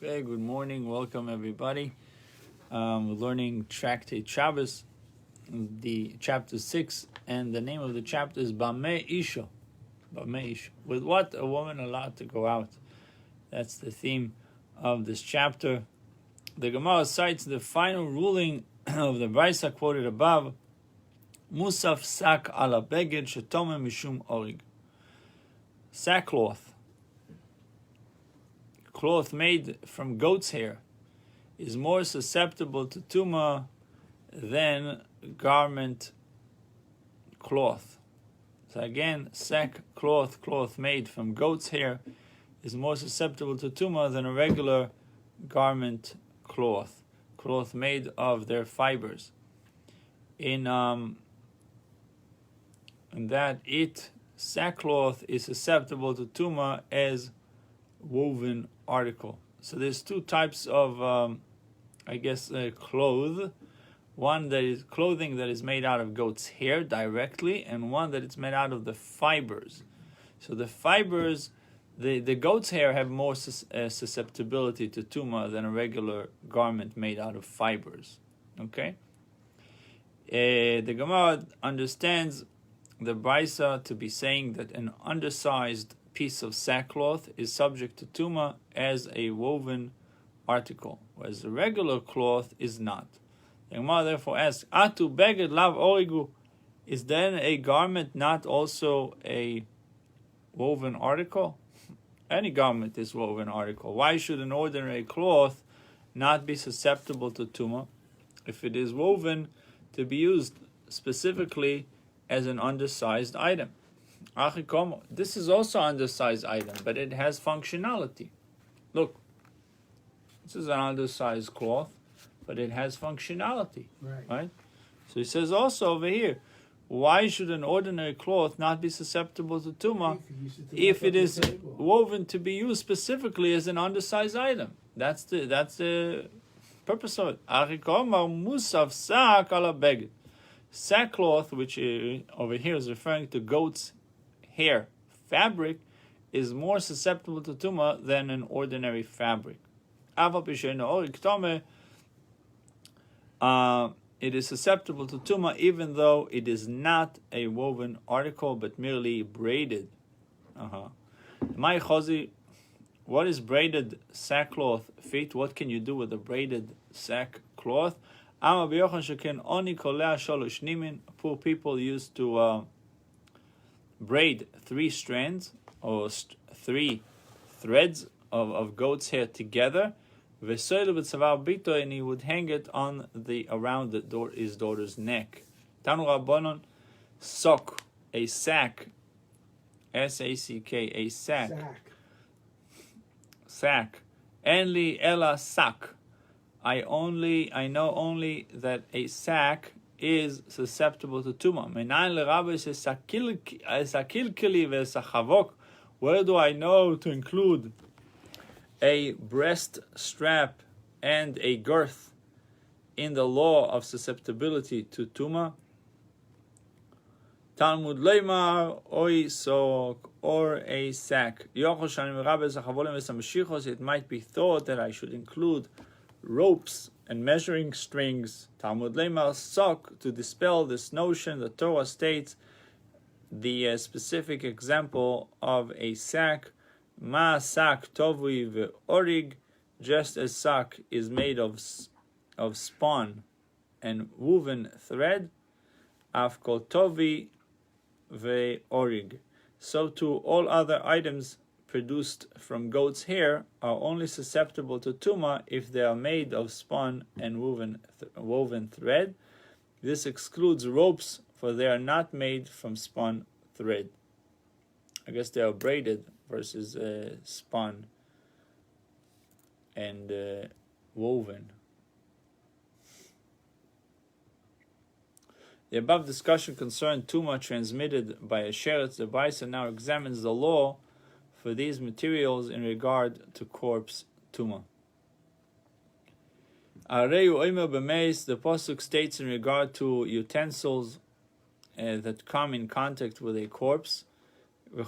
Okay, good morning. Welcome everybody. We're learning Tractate Shabbos, the chapter 6, and the name of the chapter is Bameh Isha. Bameh Isha. With what a woman allowed to go out. That's the theme of this chapter. The Gemara cites the final ruling of the Brisa quoted above. Musaf sak ala beged shetome mishum orig. Sackcloth, cloth made from goat's hair, is more susceptible to tumah than garment cloth. So again, sackcloth, cloth made from goat's hair, is more susceptible to tumah than a regular garment cloth made of their fibers. In that sackcloth is susceptible to tumah as woven article. So there's two types of, clothing that is made out of goat's hair directly, and one that is made out of the fibers. So the fibers, the goat's hair have more susceptibility to tumah than a regular garment made out of fibers. Okay? The Gemara understands the Brisa to be saying that an undersized piece of sackcloth is subject to tumah as a woven article, whereas the regular cloth is not. The Gemara therefore asks, Atu beged lav origu, is then a garment not also a woven article? Any garment is woven article. Why should an ordinary cloth not be susceptible to tumah if it is woven to be used specifically as an undersized item? This is also an undersized item, but it has functionality. Look, this is an undersized cloth, but it has functionality. Right? So he says also over here, why should an ordinary cloth not be susceptible to tumah if it is woven to be used specifically as an undersized item? That's the purpose of it. Sackcloth, which over here is referring to goat's hair fabric, is more susceptible to tumah than an ordinary fabric. It is susceptible to tumah even though it is not a woven article but merely braided. My chosi, what is braided sackcloth fit? What can you do with a braided sackcloth? Poor people used to braid 3 strands or 3 threads of goat's hair together, and he would hang it on around his daughter's neck. Tanu Rabbanon, sok, a sack, S-A-C-K, a sack. Enli ela sak. I know only that a sack is susceptible to tumah. Where do I know to include a breast strap and a girth in the law of susceptibility to tumah? Talmud leimar oi sok, or a sack. It might be thought that I should include ropes and measuring strings. Talmud leimar sok, to dispel this notion, the Torah states the specific example of a sack. Ma sak tovi ve'orig, just as sack is made of spun and woven thread. Af kol tovi ve'orig, so too all other items produced from goat's hair are only susceptible to tumah if they are made of spun and woven thread. This excludes ropes, for they are not made from spun thread. I guess they are braided versus spun and woven. The above discussion concerned tumah transmitted by a sheretz. The Brisa now examines the law for these materials in regard to corpse tumah. The pasuk states in regard to utensils that come in contact with a corpse, When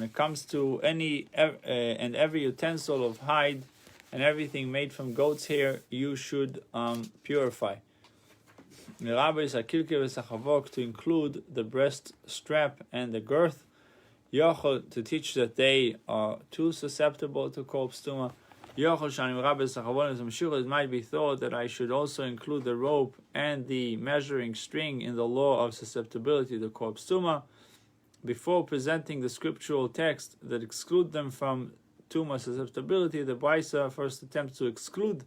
it comes to any and every utensil of hide and everything made from goat's hair, you should purify. To include the breast strap and the girth, to teach that they are too susceptible to corpse tumah. It might be thought that I should also include the rope and the measuring string in the law of susceptibility to corpse tumah. Before presenting the scriptural text that exclude them from tumah susceptibility, the Baisa first attempts to exclude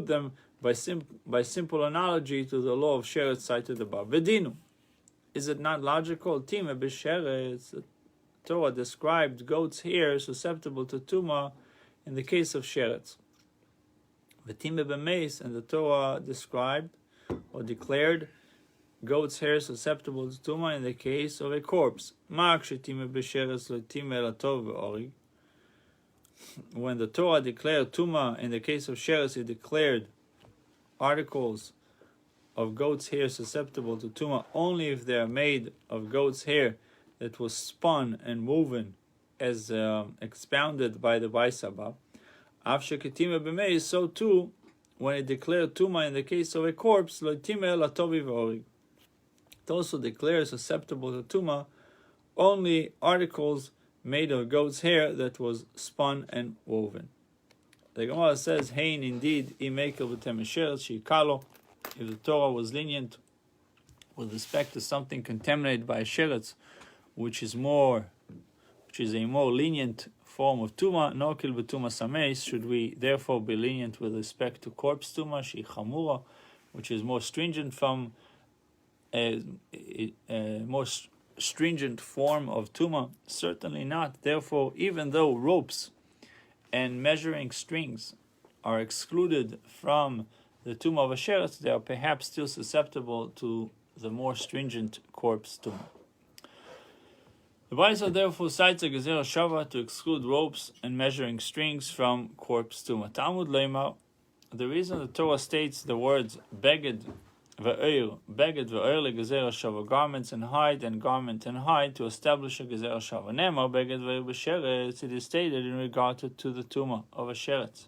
them by simple analogy to the law of Sheretz cited above. Vedinu, is it not logical? Tima b'Sheretz, the Torah described goat's hair susceptible to tumah in the case of Sheretz. V'Tima b'Meis, and the Torah described or declared goat's hair susceptible to tumah in the case of a corpse. When the Torah declared tumah in the case of Sheretz, it declared articles of goat's hair susceptible to tumah only if they are made of goat's hair that was spun and woven, as expounded by the Baisabab. So too, when it declared tumah in the case of a corpse, it also declares susceptible to tumah only articles made of goat's hair that was spun and woven. The Gemara says, "Hein indeed, if the Torah was lenient with respect to something contaminated by a sheretz, which is a more lenient form of tumah, no kil b'tumah sameis, should we therefore be lenient with respect to corpse tumah, she chamura, which is more stringent from a more stringent form of tumah? Certainly not. Therefore, even though ropes and measuring strings are excluded from the tumah of a sheretz, they are perhaps still susceptible to the more stringent corpse tumah. The Baisa therefore cites a gezerah shava to exclude ropes and measuring strings from corpse tumah. Talmud leimar, the reason the Torah states the words beged ve'oir legezerah shava, garments and hide, and garment and hide, to establish a gezerah shava. Nemar beged ve'oir b'sheretz, it is stated in regard to the tumah of a sheretz,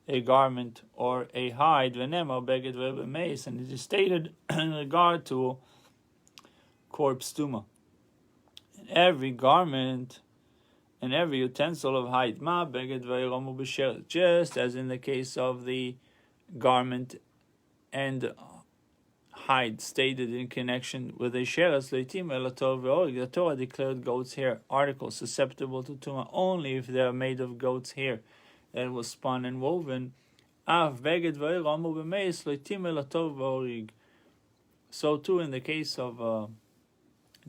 a garment or a hide, ve'nemar beged ve'oir b'meis, and it is stated in regard to corpse tumah. Every garment and every utensil of hide, ma beged ve'iramu b'sheretz, just as in the case of the garment and hide stated in connection with a sheretz, leitim elatov ve'orig, the Torah declared goat's hair articles susceptible to tumah only if they are made of goat's hair that was spun and woven. Av beged ve'iramu b'meis leitim elatov ve'orig. So too in the case of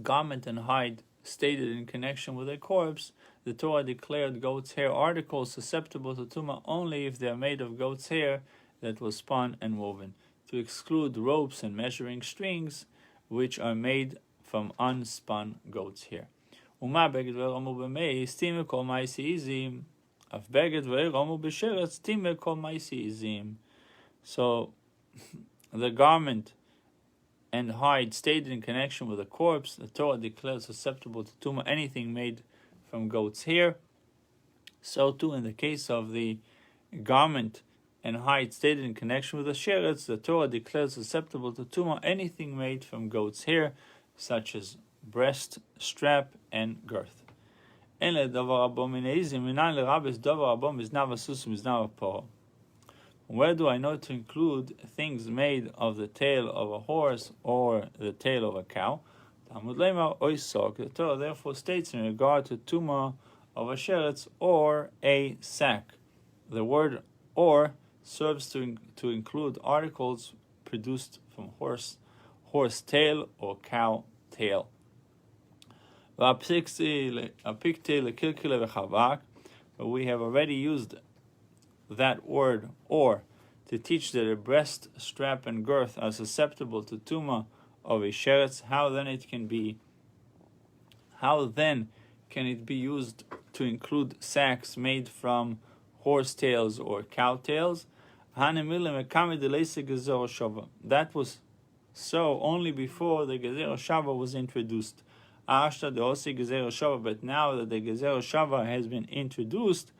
garment and hide stated in connection with a corpse, the Torah declared goat's hair articles susceptible to tumah only if they are made of goat's hair that was spun and woven, to exclude ropes and measuring strings which are made from unspun goat's hair. Uma beged ve'iramu b'meis time kol ma'isi izim, af beged ve'iramu b'sheretz time kol ma'isi izim. So the garment and hide stated in connection with a corpse, the Torah declares susceptible to tumah anything made from goat's hair. So too in the case of the garment and hide stated in connection with the sheretz, the Torah declares susceptible to tumah anything made from goat's hair, such as breast, strap, and girth. Where do I know to include things made of the tail of a horse or the tail of a cow? The Torah therefore states in regard to tumah of a sheretz or a sack. The word or serves to include articles produced from horse tail or cow tail. But we have already used that word or to teach that a breast, strap, and girth are susceptible to tumah of a sheretz. How then can it be used to include sacks made from horse tails or cow tails? That was so only before the Gezerah Shava was introduced. Ashta the Osi Gezerah Shava, but now that the Gezerah Shava has been introduced,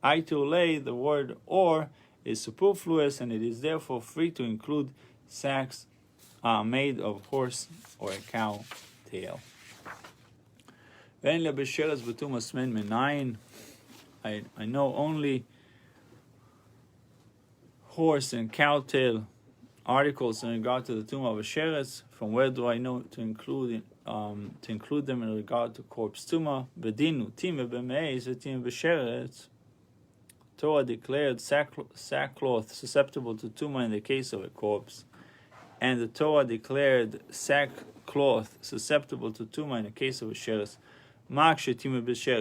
Aitulei, the word or, is superfluous, and it is therefore free to include sacks made of horse or a cow tail. I know only horse and cow tail articles in regard to the tumah of a sheretz. From where do I know to include them in regard to corpse tumah? Bedinu tima b'meis v'tima b'sheretz. Torah declared sackcloth susceptible to tumah in the case of a corpse, and the Torah declared sackcloth susceptible to tumah in the case of a sheretz.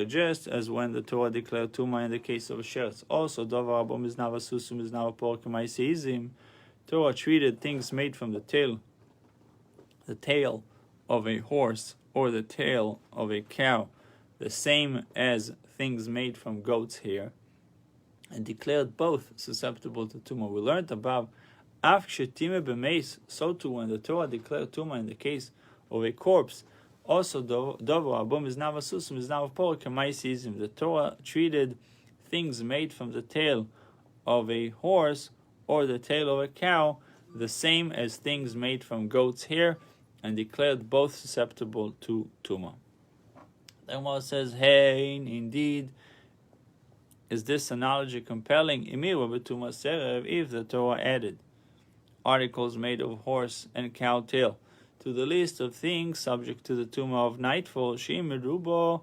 Just as when the Torah declared tumah in the case of a sheretz. Also, davar abo miznav asusum miznav apor k'ma'isizim. Torah treated things made from the tail of a horse or the tail of a cow, the same as things made from goat's hair, and declared both susceptible to tumah. We learned above, af shetimeh b'meis, so too when the Torah declared tumah in the case of a corpse. Also, davar abo miznav asusum miznav apor k'ma'isizim. The Torah treated things made from the tail of a horse or the tail of a cow the same as things made from goat's hair, and declared both susceptible to tumah. The Gemara says, "Hey, indeed, is this analogy compelling? If the Torah added articles made of horse and cow tail to the list of things subject to the tumah of nightfall, shimirubo,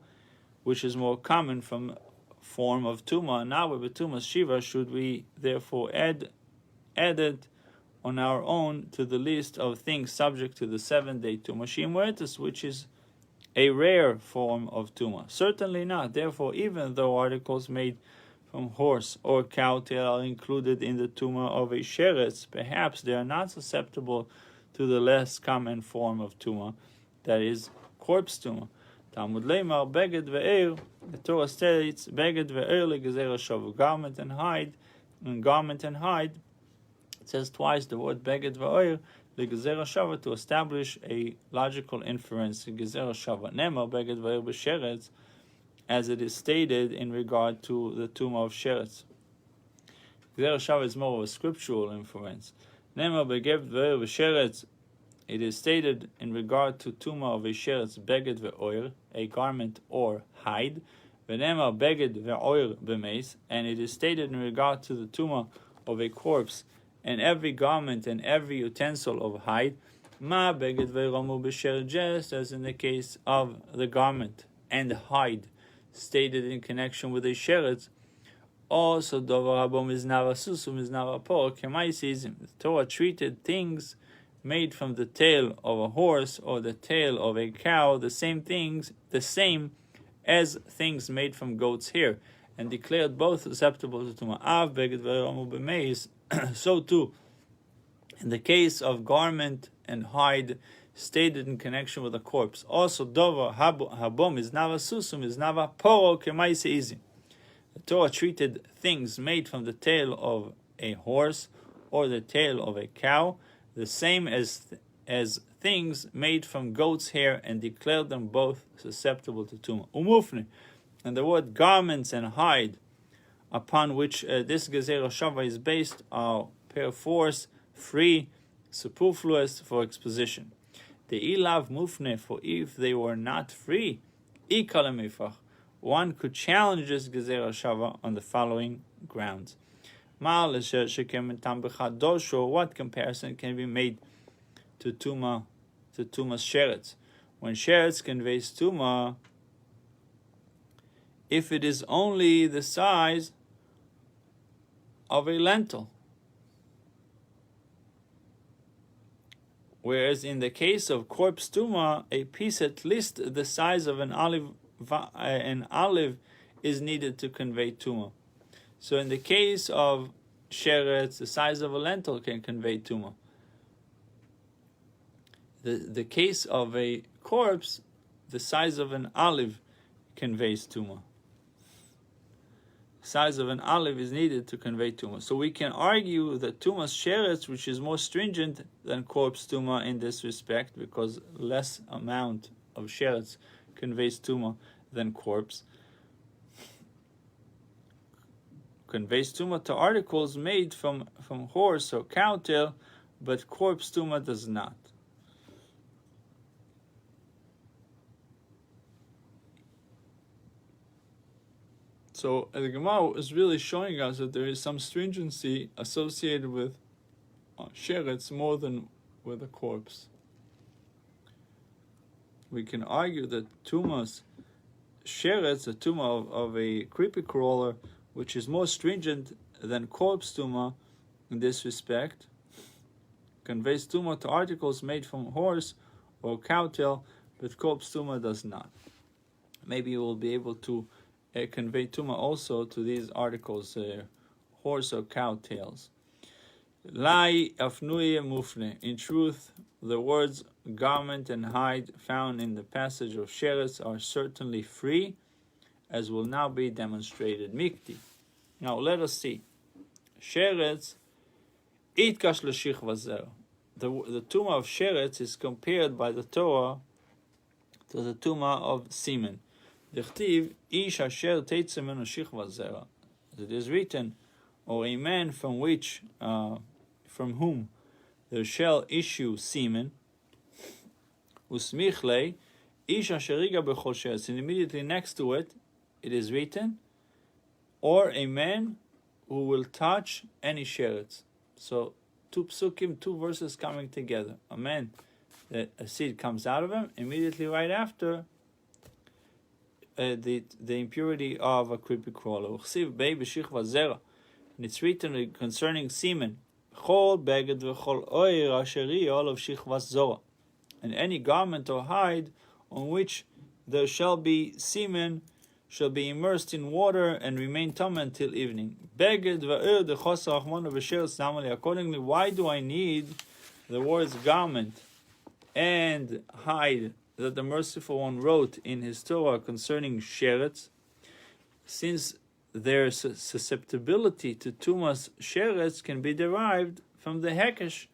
which is more common from form of tumah. Now with tumah shiva, should we therefore add it on our own to the list of things subject to the 7-day tumah shimwetus, which is a rare form of tumah? Certainly not. Therefore, even though articles made from horse or cow tail are included in the tumah of a sheretz, perhaps they are not susceptible to the less common form of tumah, that is, corpse tumah. Talmud Leimar beged ve'er. The Torah states beged ve'er legezerah shava, garment and hide, It says twice the word beged ve'er legezerah shava to establish a logical inference. Gezerah shava nemar beged ve'er b'sheretz, as it is stated in regard to the tumah of sheretz. Gezerah shava is more of a scriptural inference. Nemar beged ve'er b'sheretz, it is stated in regard to tumah of a sheretz beged ve'oir, a garment or hide. V'nemar beged ve'oir b'meis, and it is stated in regard to the tumah of a corpse and every garment and every utensil of hide. Ma beged ve'romu b'sheretz, just as in the case of the garment and hide stated in connection with a sheretz. Also, davar habo miznav asusum miznav apor k'ma'isizim. The Torah treated things made from the tail of a horse or the tail of a cow the same as things made from goat's hair, and declared both susceptible to tumah. Av beged ve'romu b'meis. So too, in the case of garment and hide stated in connection with a corpse. Also, davar habo miznav asusum miznav apor k'ma'isizim. The Torah treated things made from the tail of a horse or the tail of a cow the same as things made from goat's hair, and declared them both susceptible to tumah. Umufne, and the word garments and hide, upon which this gezerah shava is based, are perforce free, superfluous for exposition. The ilav mufne, for if they were not free, ikalemifach, one could challenge this gezerah shava on the following grounds. What comparison can be made to tumah's sheretz? When sheretz conveys tumah, if it is only the size of a lentil, whereas in the case of corpse tumah, a piece at least the size of an olive is needed to convey tumah. So in the case of sheretz, the size of a lentil can convey tumah. The case of a corpse, the size of an olive conveys tumah. size of an olive is needed to convey tumah. So we can argue that tumas sheretz, which is more stringent than corpse tumah in this respect, because less amount of sheretz conveys tumah than corpse, conveys tumah to articles made from horse or cow tail, but corpse tumah does not. So the Gemara is really showing us that there is some stringency associated with sheretz more than with a corpse. We can argue that tumas sheretz, the tumah of a creepy crawler, which is more stringent than corpse tumah in this respect, conveys tumah to articles made from horse or cow tail, but corpse tumah does not. Maybe you will be able to convey tumah also to these articles, horse or cow tails. Lai afnuye mufne. In truth, the words garment and hide found in the passage of sheretz are certainly free, as will now be demonstrated. Mikti. Now let us see. Sheretz itkash l'shich vazer. The tumah of sheretz is compared by the Torah to the tumah of semen. Dichtiv ish asher teitzeh menu shich vazer. It is written, or a man from whom there shall issue semen. Usmichle ish asher iga bechol sheretz. And immediately next to it, it is written, or a man who will touch any sheretz. So two psukim, two verses coming together. A man, a seed comes out of him, immediately right after the impurity of a creepy crawler. And it's written concerning semen, and any garment or hide on which there shall be semen shall be immersed in water and remain tummy until evening. Accordingly, why do I need the words garment and hide that the Merciful One wrote in his Torah concerning sheretz, since their susceptibility to tumas sheretz can be derived from the hekesh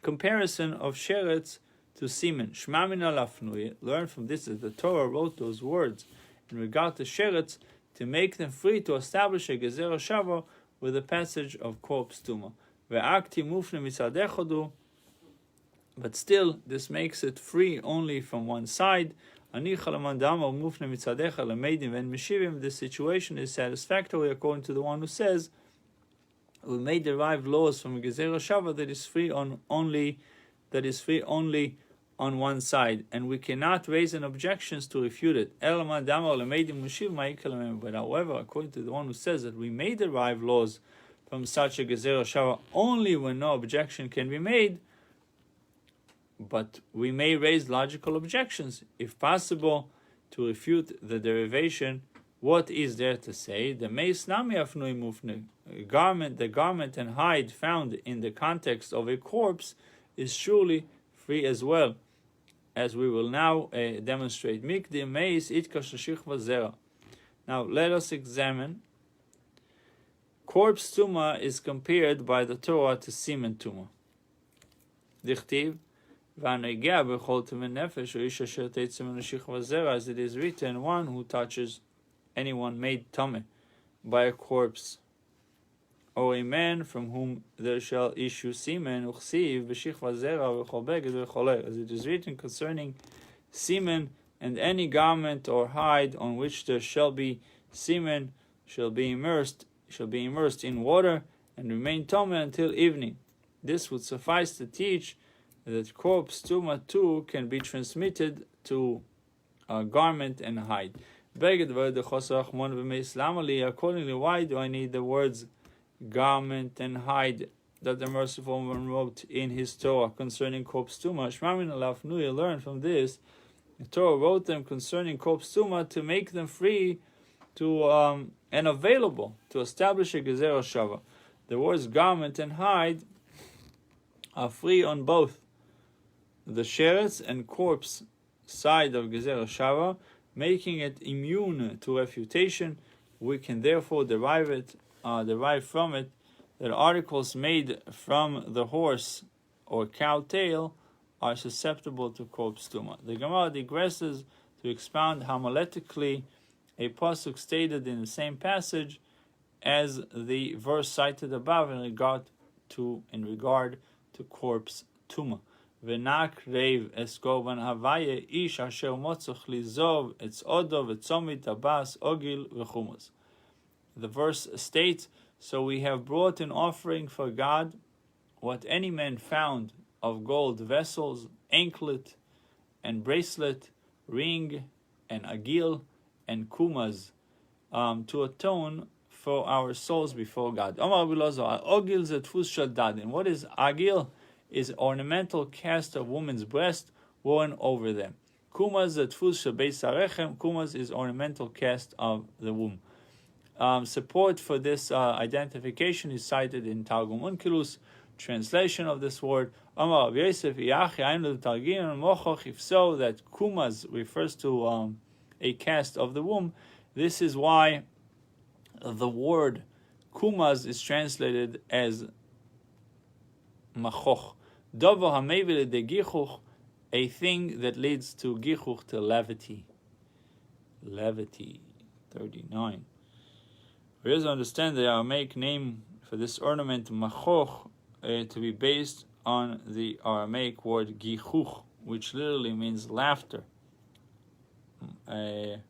comparison of sheretz to semen. Shma min alafnui. Learn from this that the Torah wrote those words in regard to sheretz to make them free to establish a gezer shava with a passage of corpse tumah. Ve'akti mufne mitzadechodu. But still, this makes it free only from one side. The situation is satisfactory according to the one who says, we may derive laws from a gezer shava that is free only on one side, and we cannot raise an objections to refute it. But however, according to the one who says that we may derive laws from such a gezer shava only when no objection can be made, but we may raise logical objections, if possible, to refute the derivation. What is there to say? The garment and hide found in the context of a corpse is surely free as well, as we will now demonstrate. Now let us examine. Corpse tumah is compared by the Torah to semen tumah. Dichtiv as it is written, one who touches anyone made tummy by a corpse, or a man from whom there shall issue semen, as it is written concerning semen, and any garment or hide on which there shall be semen shall be immersed in water and remain tummy until evening. This would suffice to teach that corpse tumah too can be transmitted to garment and hide. Accordingly, why do I need the words garment and hide that the Merciful One wrote in his Torah concerning corpse tumah? Learn from this, the Torah wrote them concerning corpse tumah to make them free to and available to establish a gezer shava. The words garment and hide are free on both the sheretz and corpse side of gezer shava, making it immune to refutation, We can therefore derive from it that articles made from the horse or cow tail are susceptible to corpse tuma. The Gemara digresses to expound homiletically a pasuk stated in the same passage as the verse cited above in regard to corpse tuma. V'nak reiv eskovan havaye ish asher motzuch lizov etz odov etzomit abbas ogil v'chumos. The verse states, so we have brought an offering for God what any man found of gold vessels, anklet and bracelet, ring and agil and kumas, to atone for our souls before God. And what is agil? Is ornamental cast of woman's breast worn over them. Kumas is ornamental cast of the womb. Support for this identification is cited in Targum Onkelos, translation of this word. If so, that kumas refers to a cast of the womb, this is why the word kumas is translated as machoch. A thing that leads to gichuch, to levity. Levity, 39. We also understand the Aramaic name for this ornament, machoch, to be based on the Aramaic word gichuch, which literally means laughter. Machach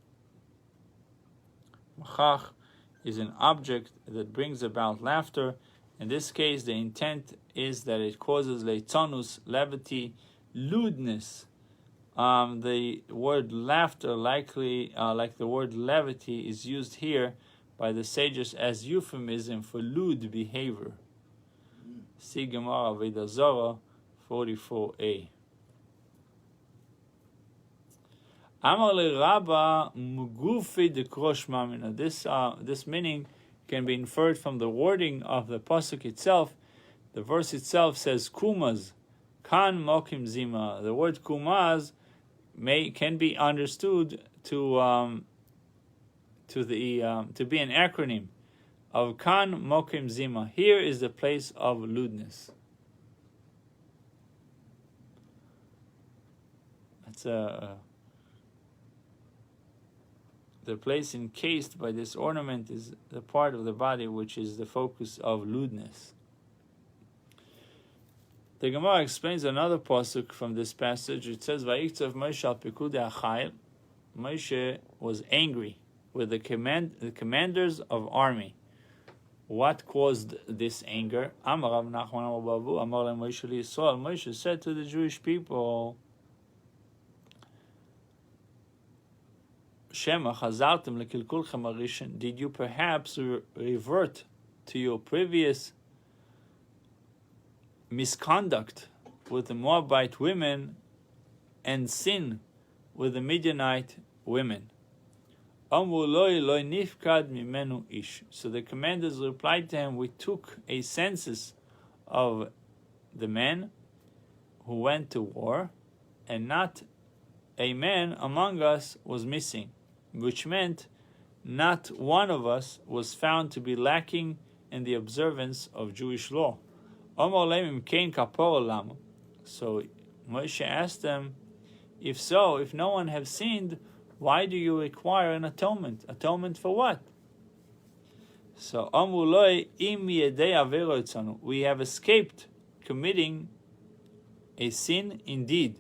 is an object that brings about laughter. In this case, the intent is that it causes leitzonus, levity, lewdness. The word laughter, likely like the word levity, is used here by the sages as euphemism for lewd behavior. See Gemara Avodah Zarah 44a. Amar le Rabba mugufi de krosh mamina. This meaning can be inferred from the wording of the pasuk itself. The verse itself says kumas, kan mokim zima. The word kumas can be understood to be an acronym of kan mokim zima. Here is the place of lewdness. That's the place encased by this ornament is the part of the body which is the focus of lewdness. The Gemara explains another pasuk from this passage. It says, "Vayiktav Moshe al pikudei hachayil." Moshe was angry with the commanders of army. What caused this anger? Amar Rav Nachman Amar Bavu Amar Moshe Yisrael. Moshe said to the Jewish people, Shema chazaltem lekilkulchem arishin. Did you perhaps revert to your previous misconduct with the Moabite women and sin with the Midianite women? Amru loi loi nifkad mimenu ish. So the commanders replied to him, we took a census of the men who went to war, and not a man among us was missing, which meant not one of us was found to be lacking in the observance of Jewish law. So Moshe asked them, if so, if no one have sinned, why do you require an atonement? Atonement for what? So we have escaped committing a sin indeed.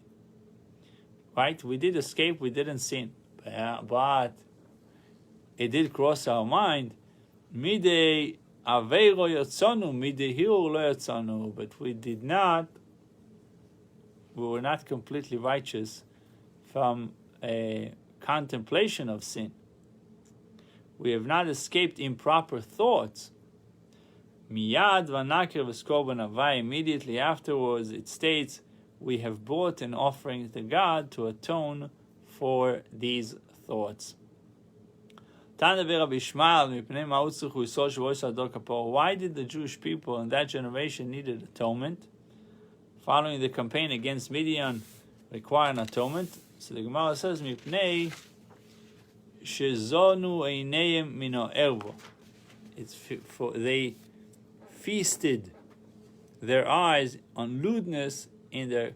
Right? We did escape, we didn't sin. But it did cross our mind. Midei aveiro yotzonu, midei hiur lo yotzonu. But we were not completely righteous from a contemplation of sin. We have not escaped improper thoughts. Miyad v'nakir v'skoban avai. Immediately afterwards, it states, we have brought an offering to God to atone for these thoughts. Why did the Jewish people in that generation needed atonement? Following the campaign against Midian, require an atonement. So the Gemara says, Shezonu einayim mino ervo. They feasted their eyes on lewdness in their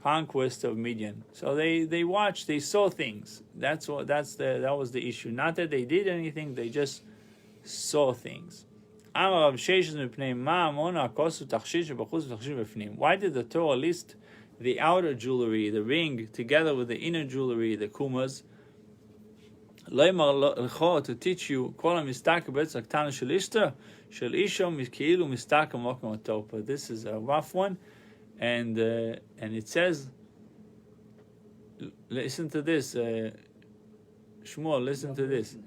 conquest of Midian. So they watched, they saw things. That was the issue. Not that they did anything, they just saw things. Why did the Torah list the outer jewelry, the ring, together with the inner jewelry, the kumas? To teach you, this is a rough one, and it says, listen to this, Shmuel, listen to this.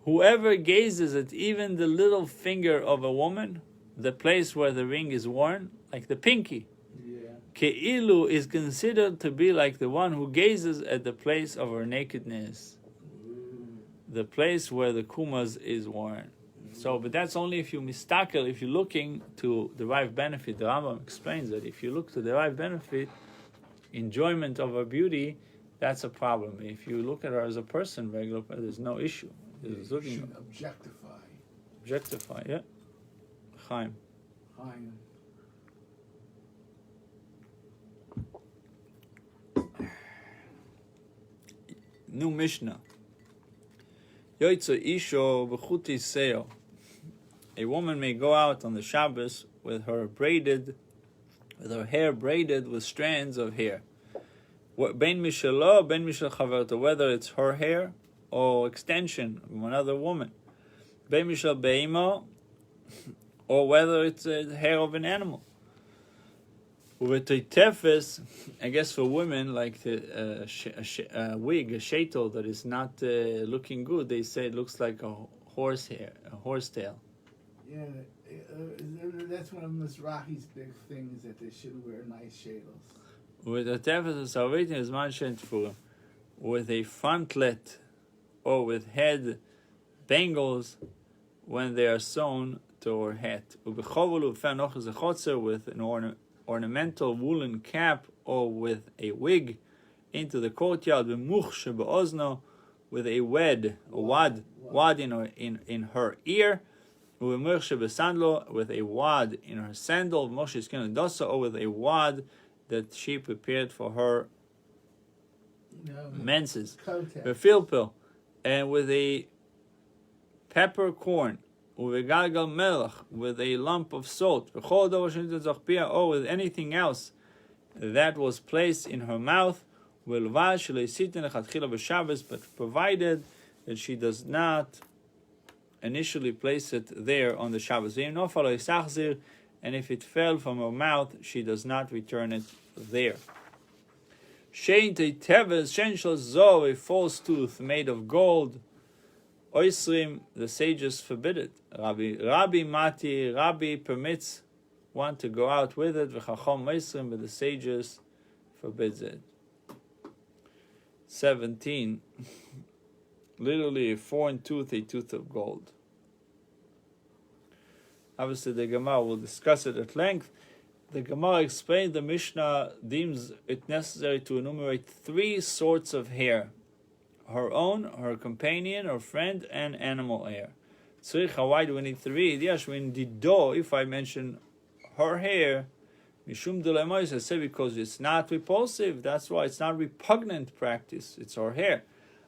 Whoever gazes at even the little finger of a woman, the place where the ring is worn, like the pinky, Ke'ilu is considered to be like the one who gazes at the place of her nakedness, the place where the kumas is worn. So, but that's only if you mistakel, if you're looking to derive benefit. The Rambam explains that if you look to derive benefit, enjoyment of her beauty, that's a problem. If you look at her as a person, regular, there's no issue. You shouldn't objectify. Objectify, yeah. Chaim. New Mishnah. Yoitza isho b'chuti seo. A woman may go out on the Shabbos with her hair braided with strands of hair. Ben mishalo, ben mishal chaverta, whether it's her hair or extension from another woman. Ben mishal beimo, or whether it's the hair of an animal. With a tefes, I guess for women, like a wig, a sheitel that is not looking good, they say it looks like a horse hair, a horse tail. Yeah, that's one of Mizrahi's big things, that they should wear nice sheitels. With a tefes, is with a frontlet or with head bangles when they are sewn to her head. With an ornamental woolen cap or with a wig into the courtyard, with a wad in her ear, with a wad in her sandal, or with a wad that she prepared for her menses, and with a peppercorn, with a lump of salt, or with anything else that was placed in her mouth, but provided that she does not initially place it there on the Shabbos. And if it fell from her mouth, she does not return it there. A false tooth made of gold. Oisrim, the sages forbid it. Rabbi Mati, Rabbi permits one to go out with it. V'chacham oisrim, but the sages forbids it. 17. Literally a foreign tooth, a tooth of gold. Obviously the Gemara will discuss it at length. The Gemara explained the Mishnah deems it necessary to enumerate 3 sorts of hair: her own, her companion, her friend, and animal hair. Why do we need 3? If I mention her hair, I say because it's not repulsive, that's why it's not repugnant practice, it's her hair.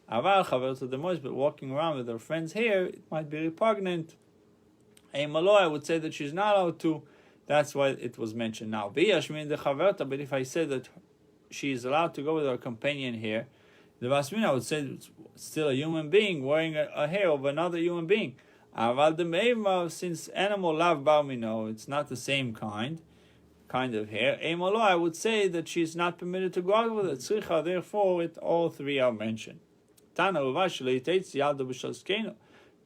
But walking around with her friend's hair, it might be repugnant. I would say that she's not allowed to, that's why it was mentioned now. But if I say that she is allowed to go with her companion hair, the Vasmin, I would say it's still a human being wearing a hair of another human being. Since animal lav barmino, it's not the same kind of hair. I would say that she's not permitted to go out with it. Therefore, all 3 are mentioned.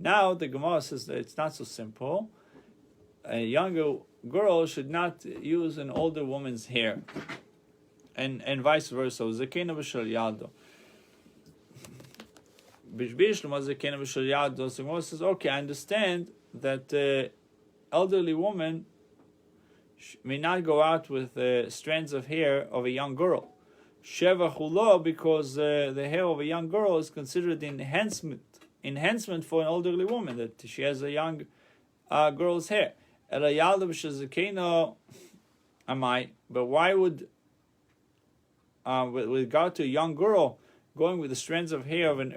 Now the Gemara says that it's not so simple. A younger girl should not use an older woman's hair, and vice versa. Zakena b'shel yado. The Gemara says, okay, I understand that elderly woman may not go out with strands of hair of a young girl. Sheva chulo, because the hair of a young girl is considered enhancement enhancement for an elderly woman that she has a young girl's hair. But why would, with regard to a young girl going with the strands of hair of an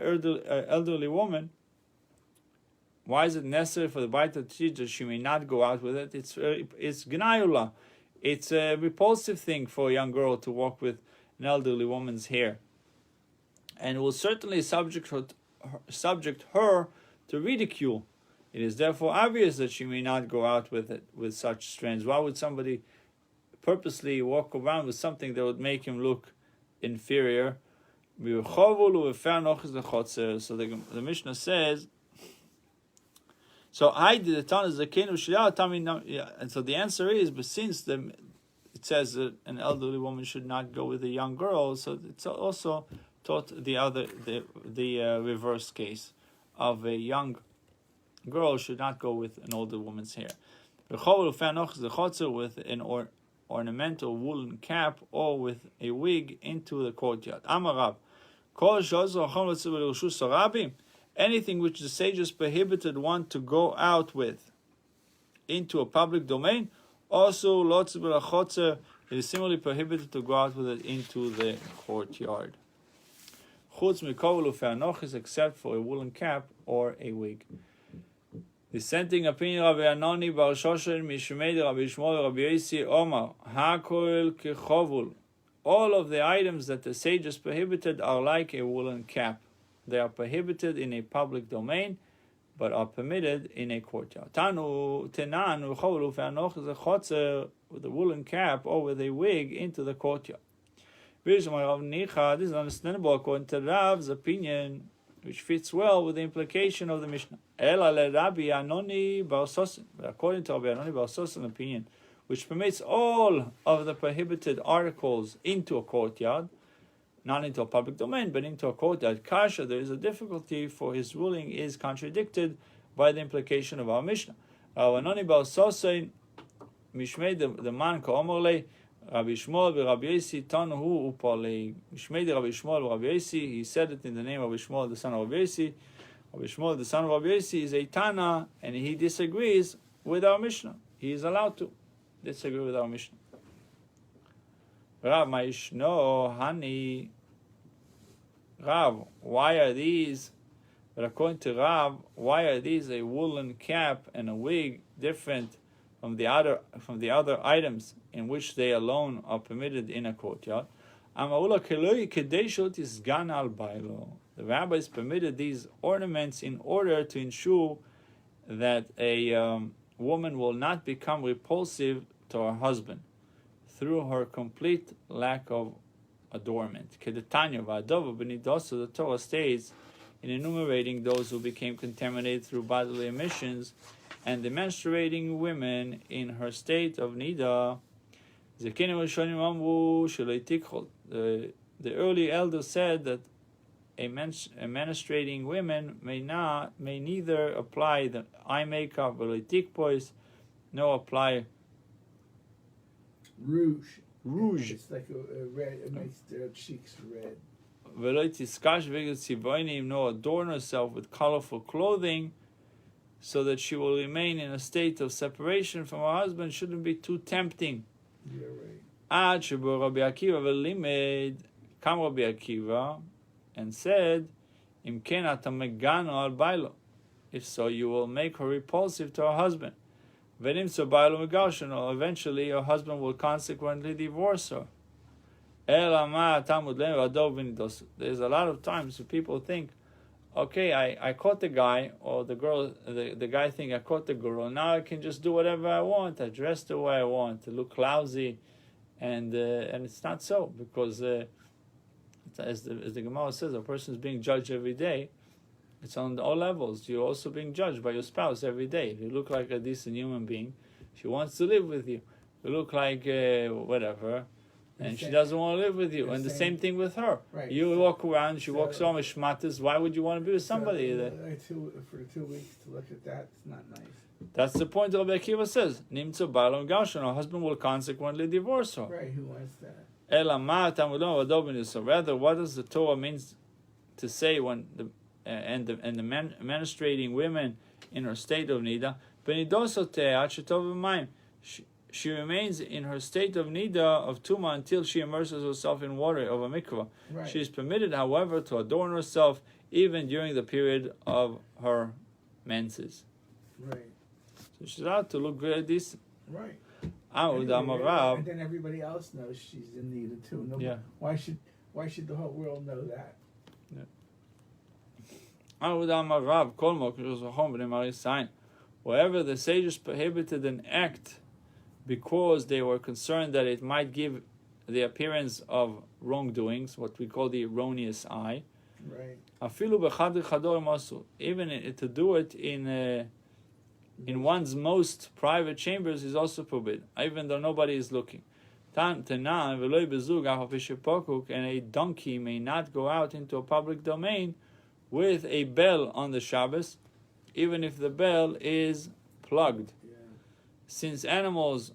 elderly woman, why is it necessary for the Bait to teach that she may not go out with it? It's gnayula. It's a repulsive thing for a young girl to walk with an elderly woman's hair, and will certainly subject her to ridicule. It is therefore obvious that she may not go out with it, with such strands. Why would somebody purposely walk around with something that would make him look inferior? So the Mishnah says, so I did the Tana Zakenu Shliach, and so the answer is, but since it says that an elderly woman should not go with a young girl, so it's also taught the reverse case of a young girl should not go with an older woman's hair. With an ornamental woolen cap or with a wig into the courtyard. Amarab, anything which the sages prohibited one to go out with into a public domain, also it is similarly prohibited to go out with it into the courtyard. Except for a woolen cap or a wig. Dissenting opinion Rabbi Anoni bar Shoshen Mishmei Rabbi Shmuel Rabbi Yosi Omar Hakol Kechovul. All of the items that the sages prohibited are like a woolen cap. They are prohibited in a public domain, but are permitted in a courtyard. Tanu Tenan Ucholu Fanoch is a chotzer with a woolen cap or with a wig into the courtyard. This is understandable according to Rav's opinion, which fits well with the implication of the Mishnah. Rabbi Anoni bar Sosin, according to Rabbi Anoni bar Sosin opinion, which permits all of the prohibited articles into a courtyard, not into a public domain, but into a courtyard. Kasha, there is a difficulty, for his ruling is contradicted by the implication of our Mishnah. Rabbi Anoni bar Sosin, Mishmei the man ka'omorle, Rabbi Shmuel Rabbi Yosi Tanuhu Upale. Mishmei Rabbi Shmuel Rabbi Yosi. He said it in the name of Rabbi Shmuel, the son of Rabbi Yosi. Rabbi Shmuel, the son of Rabbi Yosi, is a Tana, and he disagrees with our Mishnah. He is allowed to disagree with our Mishnah. Rav Maishno Hani. Rav, why are these? But according to Rav, why are these a woolen cap and a wig different from the other items in which they alone are permitted in a courtyard? The rabbis permitted these ornaments in order to ensure that a woman will not become repulsive to her husband through her complete lack of adornment. The Torah states in enumerating those who became contaminated through bodily emissions and the menstruating women in her state of nida. The early elders said that a menstruating women may neither apply the eye makeup or nor apply rouge. Rouge. It's like a red. It makes their cheeks red. Nor adorn herself with colorful clothing, so that she will remain in a state of separation from her husband. Shouldn't be too tempting. You're right. Rabbi Akiva came Rabbi Akiva and said, if so, you will make her repulsive to her husband. Eventually, her husband will consequently divorce her. There's a lot of times when people think, okay, I caught the guy, or the girl, the guy think I caught the girl, now I can just do whatever I want, I dress the way I want, to look lousy, and it's not so, because as the Gemara says, a person is being judged every day. It's on all levels. You're also being judged by your spouse every day. If you look like a decent human being, she wants to live with you. You look like whatever, and she doesn't want to live with you. And the same thing with her. Right. You walk around, she walks around with schmatas. Why would you want to be with somebody that... For 2 weeks to look at that, it's not nice. That's the point Rabbi Akiva says. Nimtza ba'alon gashan, her husband will consequently divorce her. Right, who wants that? So rather, what does the Torah mean to say when and the menstruating women in her state of nida, she remains in her state of nida of tuma until she immerses herself in water of a mikvah. Right. She is permitted, however, to adorn herself even during the period of her menses. Right. So she's out to look very decent. Right. And And then everybody else knows she's in nida too. No, yeah. Why should the whole world know that? Wherever the sages prohibited an act because they were concerned that it might give the appearance of wrongdoings, what we call the erroneous eye. Right. Even to do it in one's most private chambers is also forbidden, even though nobody is looking. And a donkey may not go out into a public domain with a bell on the Shabbos, even if the bell is plugged. Yeah. Since animals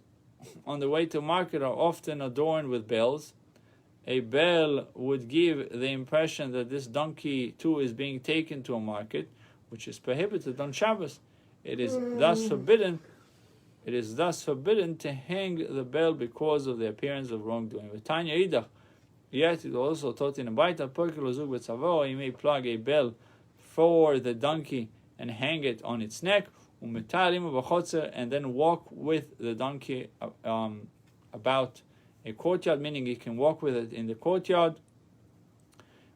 on the way to market are often adorned with bells, a bell would give the impression that this donkey too is being taken to a market, which is prohibited on Shabbos. It is thus forbidden to hang the bell because of the appearance of wrongdoing. Yet it also taught in a baita, you may plug a bell for the donkey and hang it on its neck, and then walk with the donkey about a courtyard, meaning you can walk with it in the courtyard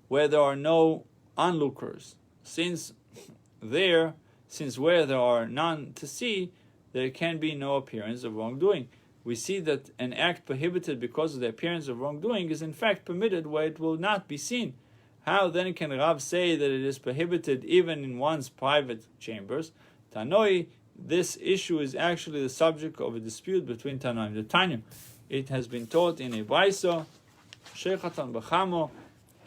where there are no onlookers. Since where there are none to see, there can be no appearance of wrongdoing. We see that an act prohibited because of the appearance of wrongdoing is in fact permitted where it will not be seen. How then can Rav say that it is prohibited even in one's private chambers? Tanoi, this issue is actually the subject of a dispute between Tanoim. The Tanya, it has been taught in a Baisa, Sheikhatan B'chamo,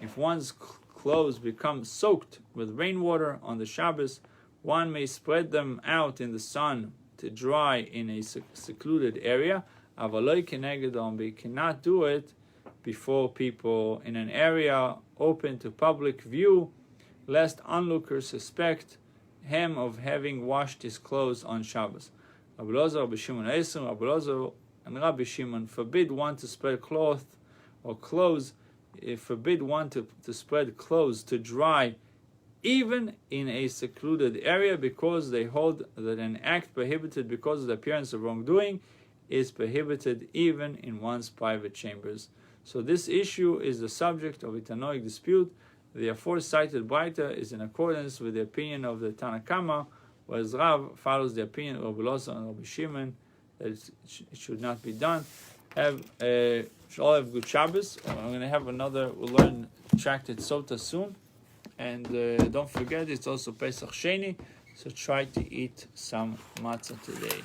if one's clothes become soaked with rainwater on the Shabbos, one may spread them out in the sun to dry in a secluded area. Avaloi kenegedon, but you cannot do it before people in an area open to public view, lest onlookers suspect him of having washed his clothes on Shabbos. Rabbi Menashe and Rabbi Shimon forbid one to spread cloth or clothes. Forbid one to spread clothes to dry even in a secluded area, because they hold that an act prohibited because of the appearance of wrongdoing is prohibited even in one's private chambers. So this issue is the subject of a Tanoic dispute. The aforementioned Baita is in accordance with the opinion of the Tanakama, whereas Rav follows the opinion of Rabbi Menashe and Rabbi Shimon that it should not be done. Should all have good Shabbos. We'll learn Tractate Sota soon. And don't forget, it's also Pesach Sheni, so try to eat some matzah today.